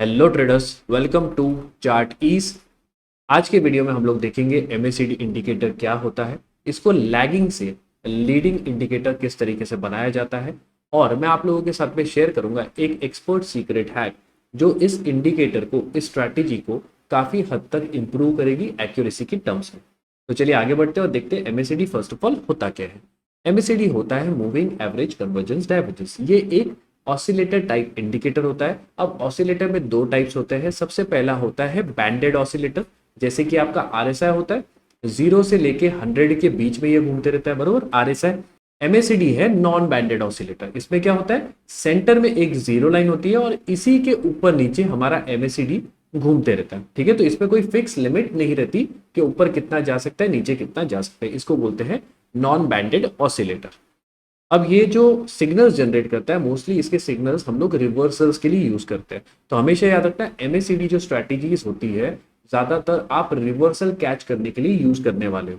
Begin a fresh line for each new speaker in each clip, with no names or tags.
Hello traders, welcome to chart ease. आज के video में हम लोग देखेंगे एमएसीडी इंडिकेटर क्या होता है, इसको लैगिंग से लीडिंग इंडिकेटर किस तरीके से बनाया जाता है, और मैं आप लोगों के साथ में शेयर करूंगा एक एक्सपर्ट सीक्रेट हैक जो इस इंडिकेटर को, इस स्ट्रैटेजी को काफी हद तक इंप्रूव करेगी एक्यूरेसी की टर्म्स में। तो चलिए आगे बढ़ते हैं और देखते हैं एमएसीडी फर्स्ट ऑफ ऑल होता क्या है। एमएसीडी होता है मूविंग एवरेज कन्वर्जेंस डायवर्जेंस। ये एक ऑसिलेटर टाइप इंडिकेटर होता है। अब ऑसिलेटर में दो टाइप्स होते हैं। सबसे पहला होता है बैंडेड ऑसिलेटर, जैसे कि आपका आरएसआई होता है, 0 से लेके 100 के बीच में ये घूमते रहता है, बरोबर आरएसआई। एमएसीडी है नॉन बैंडेड ऑसिलेटर। इसमें क्या होता है, सेंटर में एक जीरो लाइन होती है और इसी के ऊपर नीचे हमारा एमएसीडी घूमते रहता है। ठीक है, तो इसमें कोई फिक्स लिमिट नहीं रहती कि ऊपर कितना जा सकता है, नीचे कितना जा सकता है। इसको बोलते हैं नॉन बैंडेड ऑसिलेटर। अब ये जो सिग्नल्स जनरेट करता है, मोस्टली इसके सिग्नल्स हम लोग रिवर्सल्स के लिए यूज करते हैं। तो हमेशा याद रखना, एमएसीडी जो स्ट्रैटेजीज होती है ज्यादातर आप रिवर्सल कैच करने के लिए यूज करने वाले हो।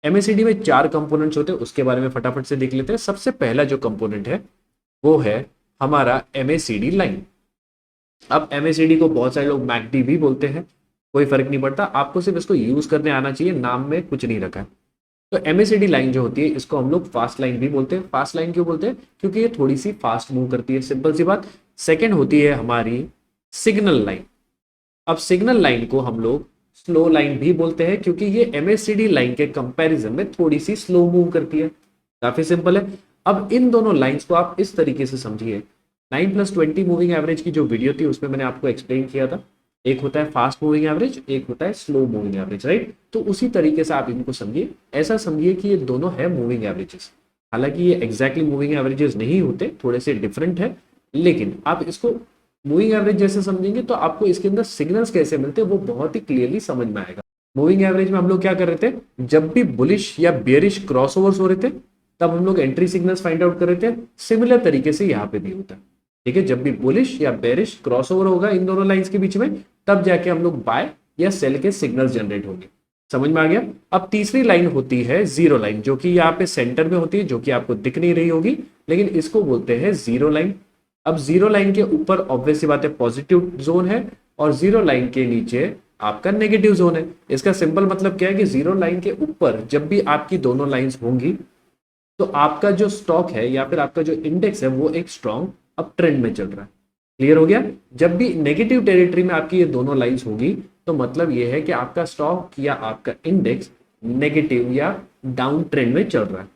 एमएसीडी में 4 कंपोनेंट्स होते हैं, उसके बारे में फटाफट से देख लेते हैं। सबसे पहला जो कंपोनेंट है वो है हमारा एमएसीडी लाइन। अब एमएसीडी को बहुत सारे लोग मैकडी भी बोलते हैं, कोई फर्क नहीं पड़ता, आपको सिर्फ इसको यूज करने आना चाहिए, नाम में कुछ नहीं रखा है। तो एमएसीडी लाइन जो होती है इसको हम लोग फास्ट लाइन भी बोलते हैं। फास्ट लाइन क्यों बोलते हैं, क्योंकि ये थोड़ी सी फास्ट मूव करती है, सिंपल सी बात। सेकंड होती है हमारी सिग्नल लाइन। अब सिग्नल लाइन को हम लोग स्लो लाइन भी बोलते हैं, क्योंकि ये एमएसीडी लाइन के कंपैरिजन में थोड़ी सी स्लो मूव करती है। काफी सिंपल है। अब इन दोनों लाइंस को आप इस तरीके से समझिए। 9+20 मूविंग एवरेज की जो वीडियो थी उसमें मैंने आपको एक्सप्लेन किया था, एक होता है फास्ट मूविंग एवरेज, एक होता है स्लो मूविंग एवरेज, राइट। तो उसी तरीके से आप इनको समझिए, ऐसा समझिए कि ये दोनों है मूविंग एवरेजेस। हालांकि ये एग्जैक्टली मूविंग एवरेजेस नहीं होते, थोड़े से डिफरेंट है, लेकिन आप इसको मूविंग एवरेज जैसे समझेंगे तो आपको इसके अंदर सिग्नल्स कैसे मिलते हैं वो बहुत ही क्लियरली समझ में आएगा। मूविंग एवरेज में हम लोग क्या कर रहे थे, जब भी बुलिश या बेरिश क्रॉसओवर्स हो रहे थे तब हम लोग एंट्री सिग्नल्स फाइंड आउट कर रहे थे। सिमिलर तरीके से यहाँ पे भी होता है। ठीक है, जब भी बुलिश या बेरिश क्रॉसओवर होगा इन दोनों लाइंस के बीच में, तब जाके हम लोग बाय या सेल के सिग्नल्स जनरेट होंगे। समझ में आ गया। अब तीसरी लाइन होती है जीरो लाइन, जो कि यहाँ पे सेंटर में होती है, जो कि आपको दिख नहीं रही होगी, लेकिन इसको बोलते हैं जीरो लाइन। अब जीरो लाइन के ऊपर ऑब्वियस सी बात है पॉजिटिव जोन है, और जीरो लाइन के नीचे आपका नेगेटिव जोन है। इसका सिंपल मतलब क्या है कि जीरो लाइन के ऊपर जब भी आपकी दोनों लाइंस होंगी तो आपका जो स्टॉक है या फिर आपका जो इंडेक्स है वो एक स्ट्रॉन्ग अप ट्रेंड में चल रहा है। क्लियर हो गया। जब भी नेगेटिव टेरिटरी में आपकी ये दोनों लाइंस होगी तो मतलब ये है कि आपका स्टॉक या आपका इंडेक्स नेगेटिव या डाउन ट्रेंड में चल रहा है।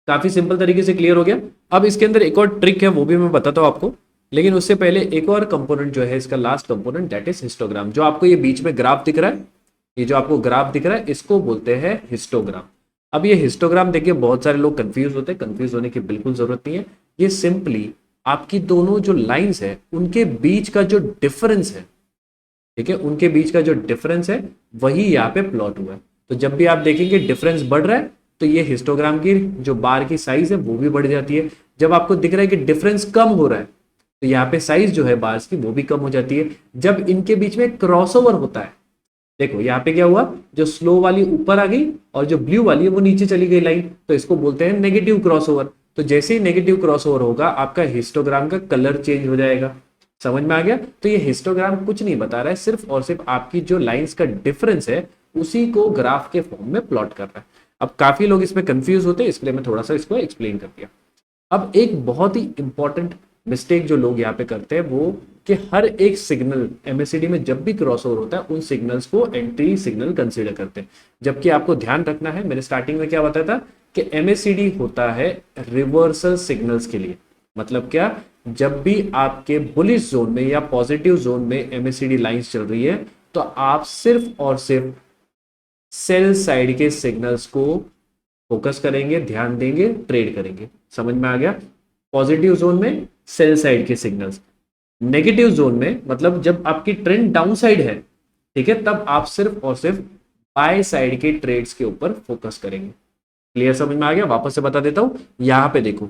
काफी सिंपल तरीके से क्लियर हो गया। अब इसके अंदर एक और ट्रिक है, वो भी मैं बताता हूं आपको, लेकिन उससे पहले एक और कंपोनेंट जो है इसका last component, that is histogram. जो आपको ये बीच में ग्राफ दिख रहा है, ये जो आपको ग्राफ दिख रहा है इसको बोलते हैं हिस्टोग्राम। अब ये हिस्टोग्राम देखिए बहुत सारे लोग कंफ्यूज होते हैं, कंफ्यूज होने की बिल्कुल जरूरत नहीं है। ये सिंपली आपकी दोनों जो लाइंस है उनके बीच का जो डिफरेंस है, ठीक है, उनके बीच का जो डिफरेंस है वही यहाँ पे प्लॉट हुआ है। तो जब भी आप देखेंगे डिफरेंस बढ़ रहा है तो ये हिस्टोग्राम की जो बार की साइज है वो भी बढ़ जाती है। जब आपको दिख रहा है कि डिफरेंस कम हो रहा है तो यहाँ पे साइज जो है बार्स की वो भी कम हो जाती है। जब इनके बीच में क्रॉसओवर होता है, देखो यहाँ पे क्या हुआ, जो स्लो वाली ऊपर आ गई और जो ब्लू वाली है वो नीचे चली गई लाइन, तो इसको बोलते हैं नेगेटिव क्रॉसओवर। तो जैसे ही नेगेटिव क्रॉसओवर होगा आपका हिस्टोग्राम का कलर चेंज हो जाएगा। समझ में आ गया। तो ये हिस्टोग्राम कुछ नहीं बता रहा है, सिर्फ और सिर्फ आपकी जो लाइंस का डिफरेंस है उसी को ग्राफ के फॉर्म में प्लॉट कर रहा है। अब काफी लोग इसमें कंफ्यूज होते हैं, इसलिए मैं थोड़ा सा इसको एक्सप्लेन कर दिया। अब एक बहुत ही इंपॉर्टेंट मिस्टेक जो लोग यहाँ पे करते हैं वो कि हर एक सिग्नल एमएसीडी में जब भी क्रॉसओवर होता है उन सिग्नल्स को एंट्री सिग्नल कंसीडर करते हैं। जबकि आपको ध्यान रखना है, मैंने स्टार्टिंग में क्या बताया था कि एमएसीडी होता है रिवर्सल सिग्नल्स के लिए। मतलब क्या, जब भी आपके बुलिश जोन में या पॉजिटिव जोन में एमएसीडी लाइंस चल रही है तो आप सिर्फ और सिर्फ सेल साइड के सिग्नल्स को फोकस करेंगे, ध्यान देंगे, ट्रेड करेंगे। समझ में आ गया। पॉजिटिव जोन में सेल साइड के सिग्नल्स, नेगेटिव जोन में मतलब जब आपकी ट्रेंड डाउन साइड है, ठीक है, तब आप सिर्फ और सिर्फ बाय साइड के ट्रेड्स के ऊपर फोकस करेंगे। क्लियर, समझ में आ गया। वापस से बता देता हूं, यहां पे देखो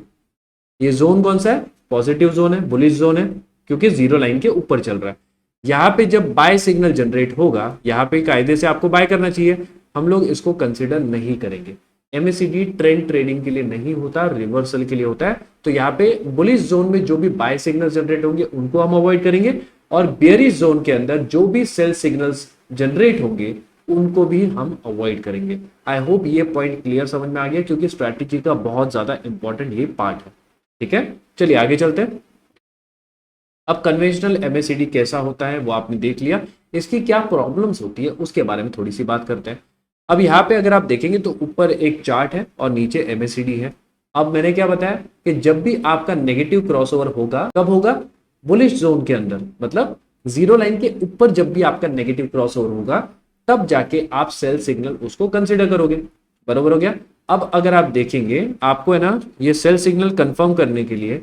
ये जोन कौन सा है, पॉजिटिव जोन है, बुलिश जोन है, क्योंकि जीरो लाइन के ऊपर चल रहा है। यहाँ पे जब बाय सिग्नल जनरेट होगा, यहाँ पे कायदे से आपको बाय करना चाहिए, हम लोग इसको कंसिडर नहीं करेंगे। एमएसीडी ट्रेंड ट्रेडिंग के लिए नहीं होता, रिवर्सल के लिए होता है। तो यहाँ पे बुलिश जोन में जो भी बाय सिग्नल जनरेट होंगे उनको हम अवॉइड करेंगे, और बेयरिश जोन के अंदर जो भी सेल सिग्नल्स जनरेट होंगे उनको भी हम अवॉइड करेंगे। आई होप ये पॉइंट क्लियर समझ में आ गया, क्योंकि स्ट्रैटेजी का बहुत ज्यादा इंपॉर्टेंट ये पार्ट है। ठीक है, चलिए आगे चलते हैं। अब कन्वेंशनल एमएसीडी कैसा होता है वो आपने देख लिया, इसकी क्या प्रॉब्लम्स होती है उसके बारे में थोड़ी सी बात करते हैं। अब यहाँ पे अगर आप देखेंगे तो ऊपर एक चार्ट है और नीचे एमएसीडी है। अब मैंने क्या बताया कि जब भी आपका नेगेटिव क्रॉसओवर होगा, कब होगा? बुलिश जोन के अंदर, मतलब जीरो लाइन के ऊपर जब भी आपका नेगेटिव क्रॉसओवर होगा तब जाके आप सेल सिग्नल उसको कंसिडर करोगे। बरोबर हो गया। अब अगर आप देखेंगे, आपको है ना ये सेल सिग्नल कंफर्म करने के लिए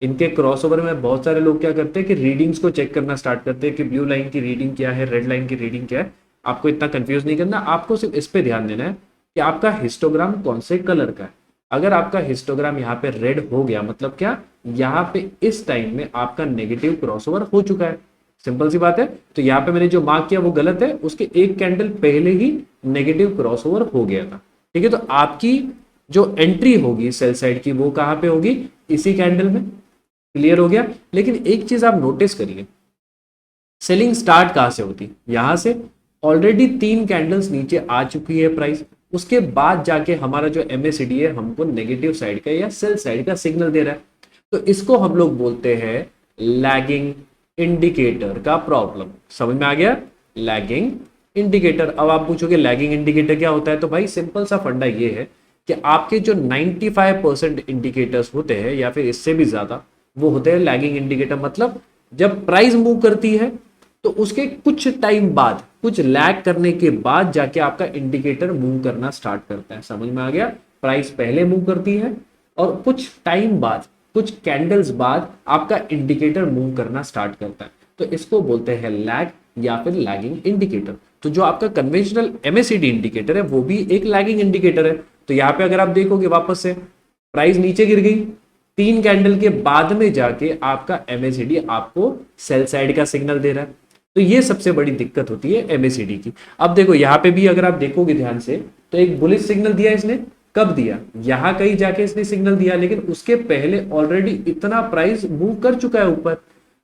इनके क्रॉसओवर में बहुत सारे लोग क्या करते हैं कि रीडिंग्स को चेक करना स्टार्ट करते हैं कि ब्लू लाइन की रीडिंग क्या है, रेड लाइन की रीडिंग क्या है। आपको इतना कंफ्यूज नहीं करना, आपको सिर्फ इस पे ध्यान देना है कि आपका हिस्टोग्राम कौन से कलर का है। अगर आपका हिस्टोग्राम यहाँ पे रेड हो गया, मतलब क्या, यहाँ पे इस टाइम में आपका नेगेटिव क्रॉसओवर हो चुका है। सिंपल सी बात है। तो यहाँ पे मैंने जो मार्क किया वो गलत है, उसके एक कैंडल पहले ही नेगेटिव क्रॉसओवर हो गया था। ठीक है, तो आपकी जो एंट्री होगी सेल साइड की वो कहाँ पे होगी? इसी कैंडल में। क्लियर हो गया। लेकिन एक चीज आप नोटिस करिए, सेलिंग स्टार्ट कहां से होती? यहां से। ऑलरेडी 3 कैंडल्स नीचे आ चुकी है प्राइस, उसके बाद जाके हमारा जो एमएसीडी है हमको नेगेटिव साइड का या सेल साइड का सिग्नल दे रहा है। तो इसको हम लोग बोलते हैं लैगिंग इंडिकेटर का प्रॉब्लम। समझ में आ गया? Lagging indicator. अब आप पूछोगे लैगिंग इंडिकेटर क्या होता है? तो भाई सिंपल सा फंडा ये है कि आपके जो 95% इंडिकेटर्स होते हैं या फिर इससे भी ज्यादा, वो होते हैं लैगिंग इंडिकेटर। मतलब जब प्राइस मूव करती है तो उसके कुछ टाइम बाद, कुछ लैग करने के बाद जाके आपका इंडिकेटर मूव करना स्टार्ट करता है। समझ में आ गया? प्राइस पहले मूव करती है और कुछ टाइम बाद, कुछ कैंडल्स बाद आपका इंडिकेटर मूव करना स्टार्ट करता है। तो इसको बोलते हैं लैग या फिर लैगिंग इंडिकेटर। तो जो आपका कन्वेंशनल एमएसीडी इंडिकेटर है वो भी एक लैगिंग इंडिकेटर है। तो यहाँ पे अगर आप देखोगे वापस से प्राइस नीचे गिर गई, 3 कैंडल के बाद में जाके आपका एमएसीडी आपको सेल साइड का सिग्नल दे रहा है। तो ये सबसे बड़ी दिक्कत होती है एमएसीडी की। अब देखो यहाँ पे भी अगर आप देखोगे ध्यान से तो एक बुलिश सिग्नल दिया इसने, कब दिया? यहां कहीं जाके इसने सिग्नल दिया, लेकिन उसके पहले ऑलरेडी इतना प्राइस मूव कर चुका है ऊपर।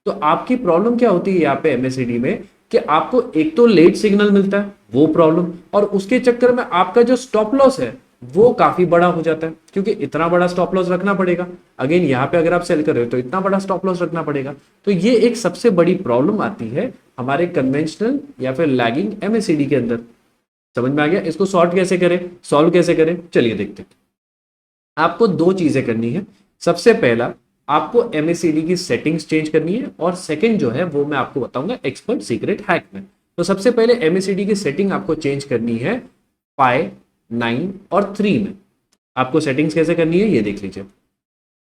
तो आपकी प्रॉब्लम क्या होती है यहाँ पे एमएसीडी में कि आपको एक तो लेट सिग्नल मिलता है, वो प्रॉब्लम, और उसके चक्कर में आपका जो स्टॉप लॉस है वो काफी बड़ा हो जाता है, क्योंकि इतना बड़ा स्टॉप लॉस रखना पड़ेगा। अगेन यहाँ पे अगर आप सेल कर रहे हो तो इतना बड़ा स्टॉप लॉस रखना पड़ेगा। तो ये एक सबसे बड़ी प्रॉब्लम आती है हमारे कन्वेंशनल या फिर लैगिंग एमएसीडी के अंदर। समझ में आ गया? इसको सॉल्व कैसे करें, सॉल्व कैसे करें, चलिए देखते हैं। आपको 2 चीजें करनी है। सबसे पहला, आपको एमएसीडी की सेटिंग्स चेंज करनी है, और सेकंड जो है वो मैं आपको बताऊंगा एक्सपर्ट सीक्रेट हैक में। तो सबसे पहले एमएसीडी की सेटिंग आपको चेंज करनी है 5, 9 और 3 में। आपको सेटिंग्स कैसे करनी है ये देख लीजिए।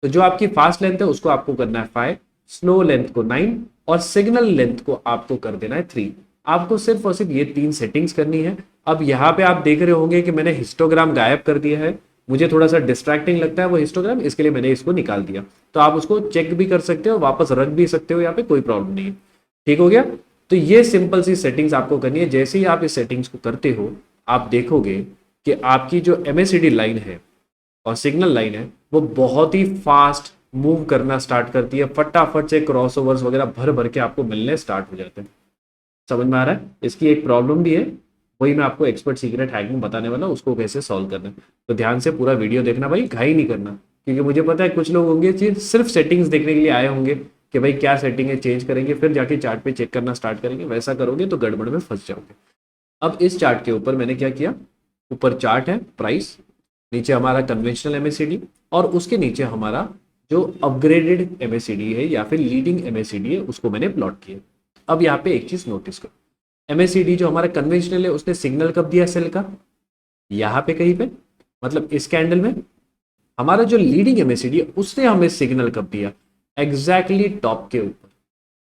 तो जो आपकी फास्ट लेंथ है उसको आपको करना है 5, स्लो लेंथ को 9 और सिग्नल लेंथ को आपको कर देना है 3। आपको सिर्फ और सिर्फ ये 3 सेटिंग्स करनी है। अब यहाँ पे आप देख रहे होंगे कि मैंने हिस्टोग्राम गायब कर दिया है, मुझे थोड़ा सा डिस्ट्रैक्टिंग लगता है वो हिस्टोग्राम, इसके लिए मैंने इसको निकाल दिया। तो आप उसको चेक भी कर सकते हो, वापस रख भी सकते हो, यहाँ पे कोई प्रॉब्लम नहीं है। ठीक हो गया? तो ये सिंपल सी सेटिंग्स आपको करनी है। जैसे ही आप इस सेटिंग्स को करते हो आप देखोगे कि आपकी जो एमएसीडी लाइन है और सिग्नल लाइन है वो बहुत ही फास्ट मूव करना स्टार्ट करती है। फटाफट से क्रॉसओवर्स वगैरह भर भर के आपको मिलने स्टार्ट हो जाते हैं। समझ में आ रहा है? इसकी एक प्रॉब्लम भी है, वही मैं आपको एक्सपर्ट सीक्रेट हैक में बताने वाला हूं, उसको कैसे सॉल्व करना है। तो ध्यान से पूरा वीडियो देखना भाई, घाई नहीं करना, क्योंकि मुझे पता है कुछ लोग होंगे सिर्फ सेटिंग्स देखने के लिए आए होंगे कि भाई क्या सेटिंग है, चेंज करेंगे, फिर जाके चार्ट पे चेक करना स्टार्ट करेंगे। वैसा करोगे तो गड़बड़ में फंस जाओगे। अब इस चार्ट के ऊपर मैंने क्या किया, ऊपर चार्ट है प्राइस, नीचे हमारा कन्वेंशनल एमएसीडी और उसके नीचे हमारा जो अपग्रेडेड एमएसीडी है या फिर लीडिंग एमएसीडी है उसको मैंने प्लॉट किया। अब यहाँ पे एक चीज नोटिस करो, एमएसीडी जो हमारा कन्वेंशनल है उसने सिग्नल कब दिया सेल का? यहाँ पे कहीं पे, मतलब इस कैंडल में। हमारा जो लीडिंग एमएसीडी है उसने हमें सिग्नल कब दिया? एग्जैक्टली टॉप के ऊपर,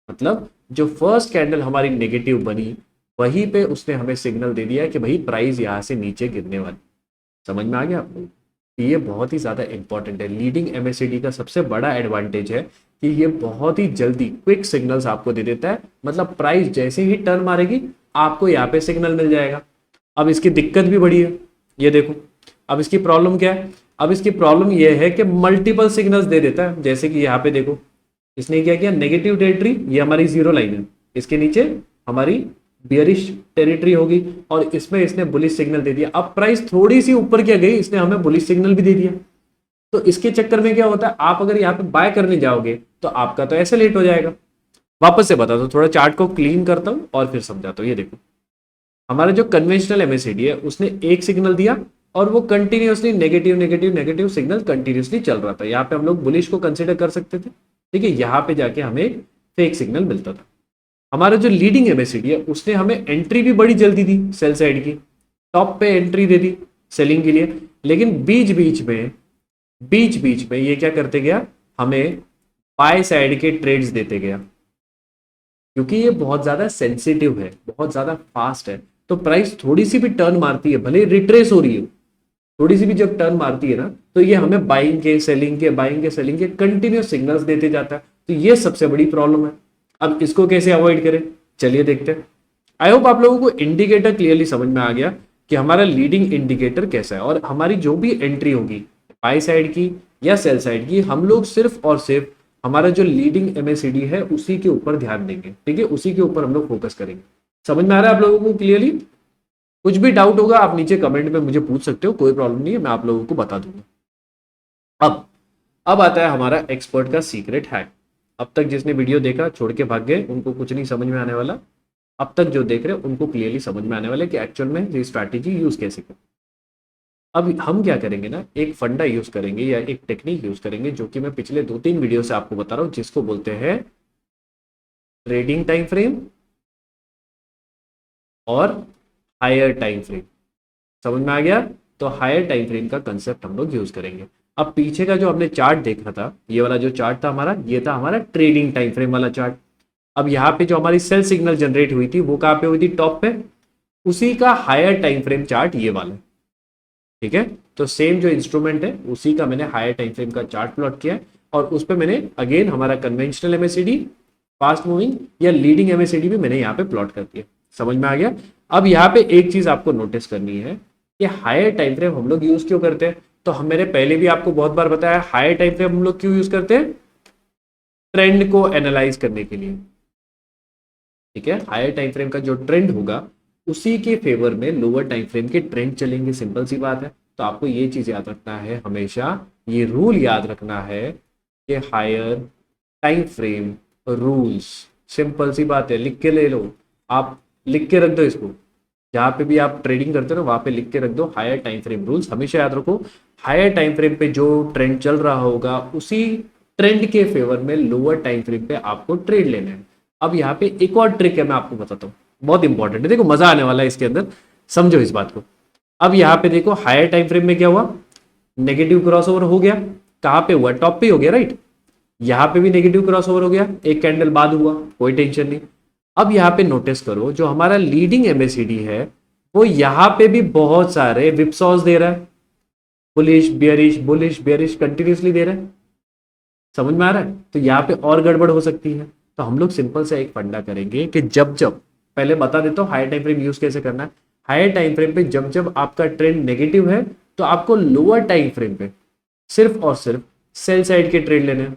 मतलब जो फर्स्ट कैंडल हमारी नेगेटिव बनी वहीं पे उसने हमें सिग्नल दे दिया कि भाई प्राइस यहाँ से नीचे गिरने वाली। समझ में आ गया आपको? ये बहुत ही ज्यादा इंपॉर्टेंट है। लीडिंग एमएसीडी का सबसे बड़ा एडवांटेज है कि ये बहुत ही जल्दी क्विक सिग्नल्स आपको दे देता है। मतलब प्राइस जैसे ही टर्न मारेगी आपको यहाँ पे सिग्नल मिल जाएगा। अब इसकी दिक्कत भी बड़ी है, ये देखो। अब इसकी प्रॉब्लम क्या है? अब इसकी प्रॉब्लम ये है कि मल्टीपल सिग्नल्स दे देता है। जैसे कि यहाँ पे देखो, इसने क्या किया, नेगेटिव टेरिटरी, ये हमारी जीरो लाइन है, इसके नीचे हमारी बियरिश टेरिटरी होगी और इसमें इसने बुलिश सिग्नल दे दिया। अब प्राइस थोड़ी सी ऊपर क्या गई, इसने हमें बुलिश सिग्नल भी दे दिया। तो इसके चक्कर में क्या होता है, आप अगर यहाँ पे बाय करने जाओगे तो आपका तो ऐसे लेट हो जाएगा। वापस से बता दो, थोड़ा चार्ट को क्लीन करता हूं और फिर समझाता हूं। ये देखो, हमारा जो कन्वेंशनल एमएसीडी है उसने एक सिग्नल दिया और वो continuously negative negative negative signal continuously चल रहा था। यहाँ पे हम लोग बुलिश को कंसिडर कर सकते थे, ठीक है। यहाँ पे जाके हमें एक फेक सिग्नल मिलता था। हमारा जो लीडिंग एमएसीडी है उसने हमें एंट्री भी बड़ी जल्दी दी, सेल साइड की टॉप पे एंट्री दे दी सेलिंग के लिए, लेकिन बीच बीच में ये क्या करते गया, हमें बाय साइड के ट्रेड्स देते गया। क्योंकि ये बहुत ज्यादा सेंसिटिव है, बहुत ज्यादा फास्ट है, तो प्राइस थोड़ी सी भी टर्न मारती है, भले रिट्रेस हो रही है, थोड़ी सी भी जब टर्न मारती है ना, तो ये हमें बाइंग के सेलिंग के कंटिन्यूस सिग्नल्स देते जाता है। तो ये सबसे बड़ी प्रॉब्लम है। अब इसको कैसे अवॉइड करें, चलिए देखते हैं। आई होप आप लोगों को इंडिकेटर क्लियरली समझ में आ गया कि हमारा लीडिंग इंडिकेटर कैसा है, और हमारी जो भी एंट्री होगी बाई साइड की या सेल साइड की, हम लोग सिर्फ और सिर्फ हमारा जो लीडिंग एमएसीडी है उसी के ऊपर ध्यान देंगे, ठीक है, उसी के ऊपर हम लोग फोकस करेंगे। समझ में आ रहा है आप लोगों को क्लियरली? कुछ भी डाउट होगा आप नीचे कमेंट में मुझे पूछ सकते हो, कोई प्रॉब्लम नहीं है, मैं आप लोगों को बता दूंगा। अब आता है हमारा एक्सपर्ट का सीक्रेट हैक। अब तक जिसने वीडियो देखा छोड़ के भाग गए, उनको कुछ नहीं समझ में आने वाला। अब तक जो देख रहे हैं उनको क्लियरली समझ में आने वाला है कि एक्चुअल में ये स्ट्रैटेजी यूज कैसे करें। अब हम क्या करेंगे ना, एक फंडा यूज करेंगे या एक टेक्निक यूज करेंगे जो कि मैं पिछले 2-3 वीडियो से आपको बता रहा हूं, जिसको बोलते हैं ट्रेडिंग टाइम फ्रेम और हायर टाइम फ्रेम। समझ में आ गया? तो हायर टाइम फ्रेम का कंसेप्ट हम लोग यूज करेंगे। अब पीछे का जो हमने चार्ट देखा था, ये वाला जो चार्ट था हमारा, ये था हमारा ट्रेडिंग टाइम फ्रेम वाला चार्ट। अब यहाँ पे जो हमारी सेल सिग्नल जनरेट हुई थी वो कहाँ पे हुई थी, टॉप पे। उसी का हायर टाइम फ्रेम चार्ट ये वाला, ठीक है। तो सेम जो इंस्ट्रूमेंट है उसी का मैंने हायर टाइम फ्रेम का चार्ट प्लॉट किया है, और उस पर मैंने अगेन हमारा कन्वेंशनल एमएसीडी, फास्ट मूविंग या लीडिंग एमएसीडी भी मैंने यहाँ पे प्लॉट कर दिया। समझ में आ गया? अब यहाँ पे एक चीज आपको नोटिस करनी है कि हायर टाइम फ्रेम हम लोग यूज क्यों करते हैं। तो हम मैंने पहले भी आपको बहुत बार बताया, हायर टाइम फ्रेम हम लोग क्यों यूज करते हैं, ट्रेंड को एनालाइज करने के लिए, ठीक है। हायर टाइम फ्रेम का जो ट्रेंड होगा उसी के फेवर में लोअर टाइम फ्रेम के ट्रेंड चलेंगे, सिंपल सी बात है। तो आपको ये चीज याद रखना है, हमेशा ये रूल याद रखना है कि higher time frame rules, simple सी बात है, लिख के ले लो, आप लिख के रख दो इसको, जहां पे भी आप ट्रेडिंग करते हो ना वहां पे लिख के रख दो, हायर टाइम फ्रेम रूल्स हमेशा याद रखो। हायर टाइम फ्रेम पे जो ट्रेंड चल रहा होगा उसी ट्रेंड के फेवर में लोअर टाइम फ्रेम पे आपको ट्रेड लेना है। अब यहाँ पे एक और ट्रिक है, मैं आपको बताता हूँ, बहुत इंपॉर्टेंट है, देखो मजा आने वाला है इसके अंदर, समझो इस बात को। अब यहाँ पे देखो हायर टाइम फ्रेम में क्या हुआ, नेगेटिव क्रॉसओवर हो गया। कहां पे हुआ, टॉप पे हो गया, राइट। यहाँ पे भी नेगेटिव क्रॉसओवर हो गया, एक कैंडल बाद हुआ, कोई टेंशन नहीं। अब यहाँ पे नोटिस करो, जो हमारा लीडिंग एमएसीडी है वो यहाँ पे भी बहुत सारे विपसॉस दे रहा है, बुलिश बियरिश कंटिन्यूसली दे रहा है। समझ में आ रहा है? तो यहाँ पे और गड़बड़ हो सकती है। तो हम लोग सिंपल से एक फंडा करेंगे कि जब जब, पहले बता देता हूँ हायर टाइम फ्रेम यूज कैसे करना है। हायर टाइम फ्रेम पे जब जब आपका ट्रेंड नेगेटिव है तो आपको लोअर टाइम फ्रेम पे सिर्फ और सिर्फ सेल साइड के ट्रेड लेने हैं।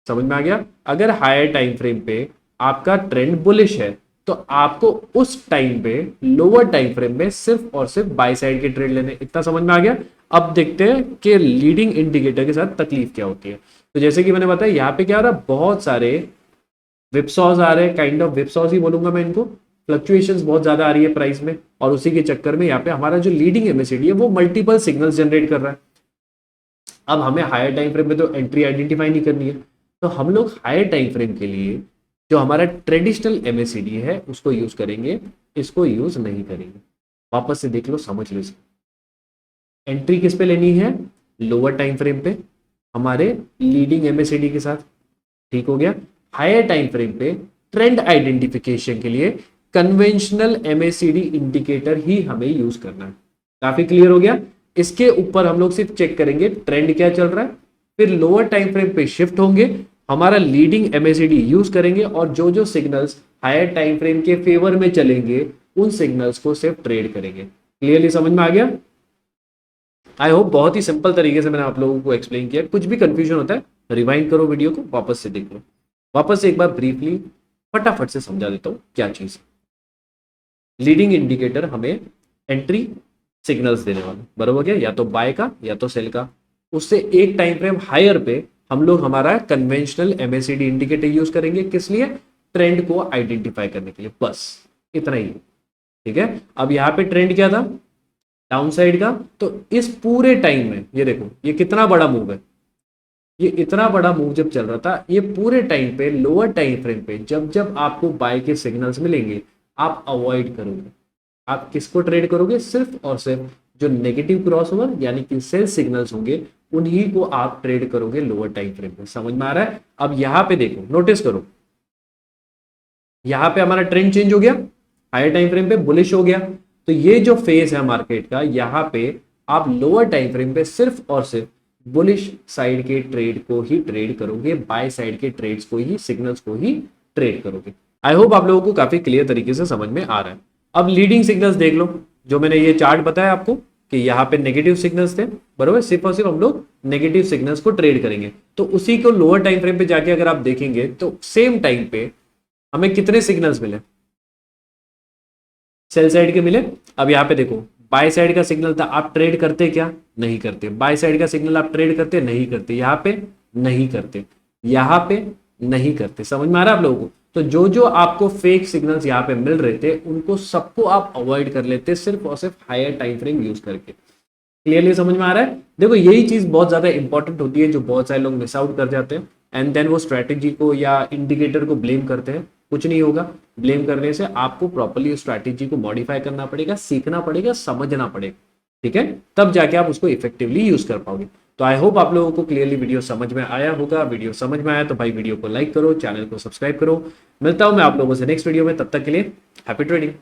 समझ में आ गया? अगर हायर टाइम फ्रेम पे आपका ट्रेंड बुलिश है तो आपको उस टाइम पे लोअर टाइम फ्रेम में सिर्फ और सिर्फ बाय साइड के ट्रेड लेने। इतना समझ में आ गया? अब देखते हैं कि लीडिंग इंडिकेटर के साथ तकलीफ क्या होती है। तो जैसे कि मैंने बताया, यहाँ पे क्या हो रहा है, बहुत सारे विपसॉस आ रहे हैं, काइंड ऑफ विपसॉस ही बोलूंगा मैं इनको, फ्लक्चुएशंस बहुत ज्यादा आ रही है प्राइस में, और उसी के चक्कर में यहाँ पे हमारा जो लीडिंग एमएसीडी है वो मल्टीपल सिग्नल्स जनरेट कर रहा है। अब हमें हायर टाइम फ्रेम में तो एंट्री आइडेंटिफाई नहीं करनी है, तो हम लोग हायर टाइम फ्रेम के लिए जो हमारा ट्रेडिशनल एमएसीडी है उसको यूज करेंगे, इसको यूज नहीं करेंगे। वापस से देख लो, समझ लो इसको। एंट्री किस पे लेनी है, लोअर टाइम फ्रेम पे हमारे लीडिंग एमएसीडी के साथ, ठीक हो गया। हायर टाइम फ्रेम पे ट्रेंड आइडेंटिफिकेशन के लिए कन्वेंशनल एमएसीडी इंडिकेटर ही हमें यूज करना है। काफी क्लियर हो गया? इसके ऊपर हम लोग सिर्फ चेक करेंगे ट्रेंड क्या चल रहा है, फिर लोअर टाइम फ्रेम पे शिफ्ट होंगे, हमारा लीडिंग एमएसीडी यूज करेंगे, और जो जो सिग्नल्स हायर टाइम फ्रेम के फेवर में चलेंगे उन सिग्नल्स को सिर्फ ट्रेड करेंगे। क्लियरली समझ में आ गया? आई होप बहुत ही सिंपल तरीके से मैंने आप लोगों को एक्सप्लेन किया। कुछ भी कंफ्यूजन होता है रिवाइंड करो वीडियो को, वापस से देख लो, वापस से एक बार ब्रीफली फटाफट से समझा देता हूं क्या चीज। लीडिंग इंडिकेटर हमें एंट्री सिग्नल्स देने वाला, बरोबर क्या, या तो बाय का या तो सेल का। उससे एक टाइम फ्रेम हायर पे हम लोग हमारा कन्वेंशनल एमएसीडी इंडिकेटर यूज करेंगे, किस लिए, ट्रेंड को आइडेंटिफाई करने के लिए, बस इतना ही। ठीक है, अब यहाँ पे ट्रेंड क्या था, डाउन साइड का। तो इस पूरे टाइम में ये देखो ये कितना बड़ा मूव है, ये इतना बड़ा मूव जब चल रहा था, ये पूरे टाइम पे लोअर टाइम फ्रेम पे जब जब आपको बाय के सिग्नल्स मिलेंगे आप अवॉइड करोगे। आप किसको ट्रेड करोगे, सिर्फ और सिर्फ जो नेगेटिव क्रॉसओवर यानी कि सेल सिग्नल्स होंगे उन्हीं को आप ट्रेड करोगे लोअर टाइम फ्रेम पे। समझ में आ रहा है। अब यहां पे देखो, नोटिस करो, यहां पे हमारा ट्रेंड चेंज हो गया, हायर टाइम फ्रेम पे बुलिश हो गया। तो ये जो फेज है मार्केट का, यहां पे आप लोअर टाइम फ्रेम पे सिर्फ और सिर्फ बुलिश साइड के ट्रेड को ही ट्रेड करोगे, बाय साइड के ट्रेड्स को ही, सिग्नल्स को ही ट्रेड करोगे। आई होप आप लोगों को काफी क्लियर तरीके से समझ में आ रहा है। अब लीडिंग सिग्नल्स देख लो, जो मैंने ये चार्ट बताया आपको कि यहाँ पे नेगेटिव सिग्नल्स थे, बरोबर, सिर्फ और सिर्फ हम लोग नेगेटिव सिग्नल्स को ट्रेड करेंगे। तो उसी को लोअर टाइम फ्रेम पे जाके अगर आप देखेंगे तो सेम टाइम पे हमें कितने सिग्नल्स मिले, सेल साइड के मिले। अब यहाँ पे देखो बाय साइड का सिग्नल था, आप ट्रेड करते क्या, नहीं करते। बाय साइड का सिग्नल आप ट्रेड करते, नहीं करते। यहाँ पे नहीं करते, यहाँ पे नहीं करते। समझ में आ रहा है आप लोगों को। तो जो जो आपको फेक सिग्नल्स यहाँ पे मिल रहे थे उनको सबको आप अवॉइड कर लेते सिर्फ और सिर्फ हायर टाइम फ्रेम यूज करके। क्लियरली समझ में आ रहा है। देखो यही चीज बहुत ज्यादा इंपॉर्टेंट होती है जो बहुत सारे लोग मिस आउट कर जाते हैं, एंड देन वो स्ट्रैटेजी को या इंडिकेटर को ब्लेम करते हैं। कुछ नहीं होगा, ब्लेम करने से आपको प्रॉपर्ली उस स्ट्रैटेजी को मॉडिफाई करना पड़ेगा, सीखना पड़ेगा, समझना पड़ेगा। ठीक है, तब जाके आप उसको इफेक्टिवली यूज कर पाओगे। तो आई होप आप लोगों को क्लियरली वीडियो समझ में आया होगा। वीडियो समझ में आया तो भाई वीडियो को लाइक करो, चैनल को सब्सक्राइब करो। मिलता हूं मैं आप लोगों से नेक्स्ट वीडियो में, तब तक के लिए हैप्पी ट्रेडिंग।